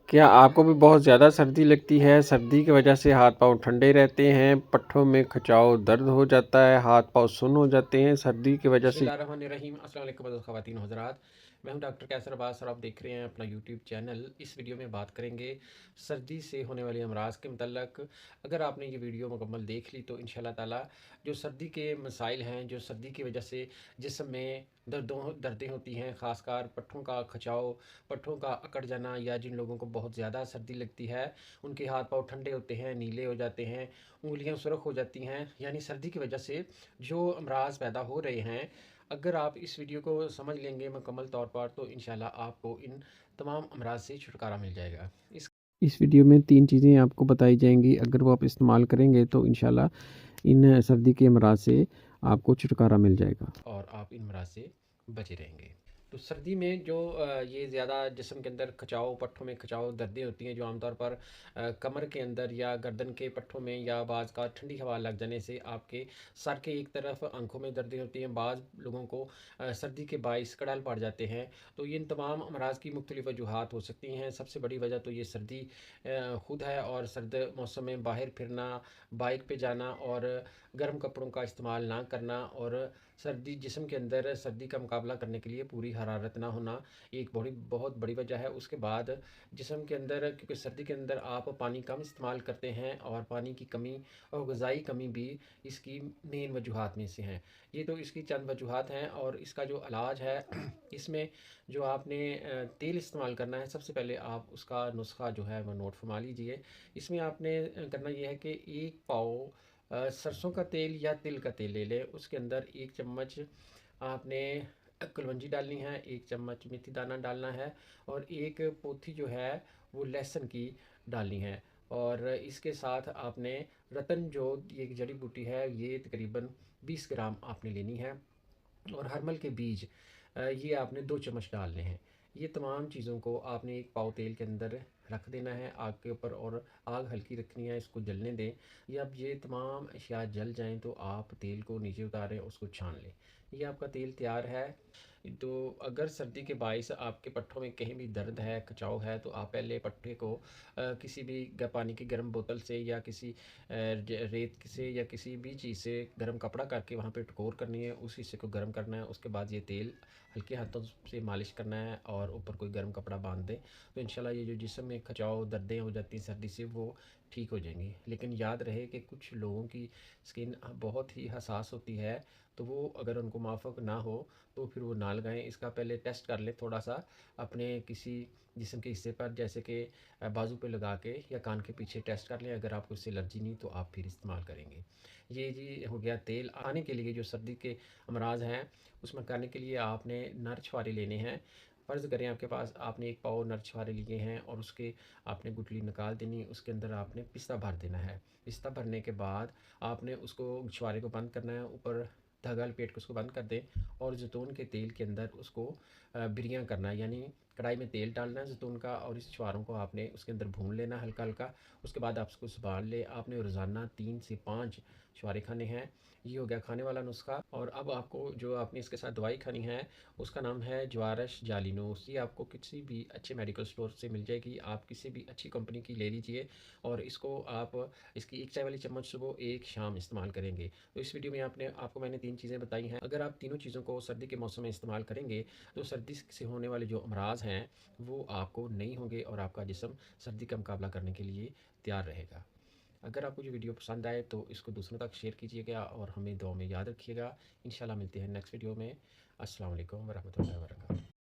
क्या आपको भी बहुत ज़्यादा सर्दी लगती है? सर्दी की वजह से हाथ-पाँव ठंडे रहते हैं, पट्ठों में खिंचाव दर्द हो जाता है, हाथ-पाँव सुन्न हो जाते हैं सर्दी की वजह से। बिस्मिल्लाहिर्रहमानिर्रहीम, अस्सलाम वालेकुम ख़वातीन हज़रात। मैं हूं डॉक्टर कैसर अब्बास और आप देख रहे हैं अपना यूट्यूब चैनल। इस वीडियो में बात करेंगे सर्दी से होने वाले अमराज के मतलब। अगर आपने ये वीडियो मुकम्मल देख ली तो इंशाल्लाह ताला जो सर्दी के मसाइल हैं, जो सर्दी की वजह से जिस्म में दर्दें होती हैं, ख़ासकर पट्ठों का खिंचाव, पट्ठों का अकड़ जाना, या जिन लोगों को बहुत ज़्यादा सर्दी लगती है उनके हाथ पाँव ठंडे होते हैं, नीले हो जाते हैं, उंगलियां सुरख हो जाती हैं, यानी सर्दी की वजह से जो अमराज पैदा हो रहे हैं। अगर आप इस वीडियो को समझ लेंगे मुकम्मल तौर पर तो इंशाल्लाह आपको इन तमाम अमराज से छुटकारा मिल जाएगा। इस वीडियो में 3 चीज़ें आपको बताई जाएंगी, अगर वो आप इस्तेमाल करेंगे तो इंशाल्लाह इन सर्दी के अमराज से आपको छुटकारा मिल जाएगा और आप इन अमराज से बचे रहेंगे। तो सर्दी में जो ये ज़्यादा जिस्म के अंदर खिंचाव, पट्ठों में खिंचाव दर्दें होती हैं, जो आमतौर पर कमर के अंदर या गर्दन के पट्ठों में या बाज़ का ठंडी हवा लग जाने से आपके सर के एक तरफ आंखों में दर्दें होती हैं। बाज़ लोगों को सर्दी के बाइस कड़ाल पड़ जाते हैं। तो ये इन तमाम अमराज की मुख्तलिफ वजूहात हो सकती हैं। सबसे बड़ी वजह तो ये सर्दी खुद है, और सर्द मौसम में बाहर फिरना, बाइक पे जाना और गर्म कपड़ों का इस्तेमाल ना करना, और सर्दी जिस्म के अंदर सर्दी का मुकाबला करने के लिए पूरी हरारत ना होना एक बहुत बड़ी वजह है। उसके बाद जिस्म के अंदर, क्योंकि सर्दी के अंदर आप पानी कम इस्तेमाल करते हैं, और पानी की कमी और ग़िज़ाई कमी भी इसकी मेन वजूहात में से हैं। ये तो इसकी चंद वजूहात हैं, और इसका जो इलाज है इसमें जो आपने तेल इस्तेमाल करना है, सबसे पहले आप उसका नुस्खा जो है वो नोट फरमा लीजिए। इसमें आपने करना यह है कि 1 पाव सरसों का तेल या तिल का तेल ले लें। उसके अंदर 1 चम्मच आपने कलवंजी डालनी है, 1 चम्मच मेथी दाना डालना है, और 1 पोथी जो है वो लहसुन की डालनी है। और इसके साथ आपने रतन, जो ये एक जड़ी बूटी है, ये तकरीबन 20 ग्राम आपने लेनी है, और हरमल के बीज ये आपने 2 चम्मच डालने हैं। ये तमाम चीज़ों को आपने 1 पाव तेल के अंदर रख देना है आग के ऊपर, और आग हल्की रखनी है, इसको जलने दें। ये अब ये तमाम अशिया जल जाएं तो आप तेल को नीचे उतारें, उसको छान लें। ये आपका तेल तैयार है। तो अगर सर्दी के बायस आपके पट्ठों में कहीं भी दर्द है, खिंचाव है, तो आप पहले पट्ठे को किसी भी पानी की गर्म बोतल से या किसी रेत से या किसी भी चीज़ से गर्म कपड़ा करके वहाँ पे टकोर करनी है, उस हिस्से को गर्म करना है। उसके बाद ये तेल हल्के हाथों से मालिश करना है, और ऊपर कोई गर्म कपड़ा बांध दें, तो इंशाल्लाह ये जो जिस्म में खिंचाव दर्दें हो जाती हैं सर्दी से, वो ठीक हो जाएंगी। लेकिन याद रहे कि कुछ लोगों की स्किन बहुत ही हसास होती है, तो वो अगर उनको माफ़क ना हो तो फिर वो ना लगाएं। इसका पहले टेस्ट कर लें थोड़ा सा अपने किसी जिस्म के हिस्से पर, जैसे कि बाजू पे लगा के या कान के पीछे टेस्ट कर लें। अगर आपको इससे एलर्जी नहीं तो आप फिर इस्तेमाल करेंगे। ये जी हो गया तेल। आने के लिए जो सर्दी के अमराज हैं उसमें करने के लिए आपने नर छुहारे लेने हैं। फ़र्ज़ करें आपके पास आपने 1 पाव नर छुहारे लिए हैं, और उसके आपने गुठली निकाल देनी, उसके अंदर आपने पिस्ता भर देना है। पिस्ता भरने के बाद आपने उसको छुहारे को बंद करना है, ऊपर धागा लपेट के उसको बंद कर दें, और ज़ैतून के तेल के अंदर उसको बिरियां करना है, यानी कढ़ाई में तेल डालना है ज़ैतून का, और इस छुहारों को आपने उसके अंदर भून लेना हल्का हल्का। उसके बाद आप उसको संभाल ले। आपने रोज़ाना 3 से 5 छुहारे खाने हैं। ये हो गया खाने वाला नुस्खा। और अब आपको जो आपने इसके साथ दवाई खानी है उसका नाम है ज्वारश जालिनोस। ये आपको किसी भी अच्छे मेडिकल स्टोर से मिल जाएगी, आप किसी भी अच्छी कंपनी की ले लीजिए, और इसको आप इसकी 1 चाय वाली चम्मच सुबह 1 शाम इस्तेमाल करेंगे। तो इस वीडियो में आपको मैंने 3 चीज़ें बताई हैं। अगर आप तीनों चीज़ों को सर्दी के मौसम में इस्तेमाल करेंगे तो सर्दी से होने वाले जो अमराज हैं वो आपको नहीं होंगे, और आपका जिस्म सर्दी का मुकाबला करने के लिए तैयार रहेगा। अगर आपको ये वीडियो पसंद आए तो इसको दूसरों तक शेयर कीजिएगा, और हमें दुआ में याद रखिएगा। इंशाल्लाह मिलते हैं नेक्स्ट वीडियो में। अस्सलाम वालेकुम वरहमतुल्लाहि वबरकातुहू।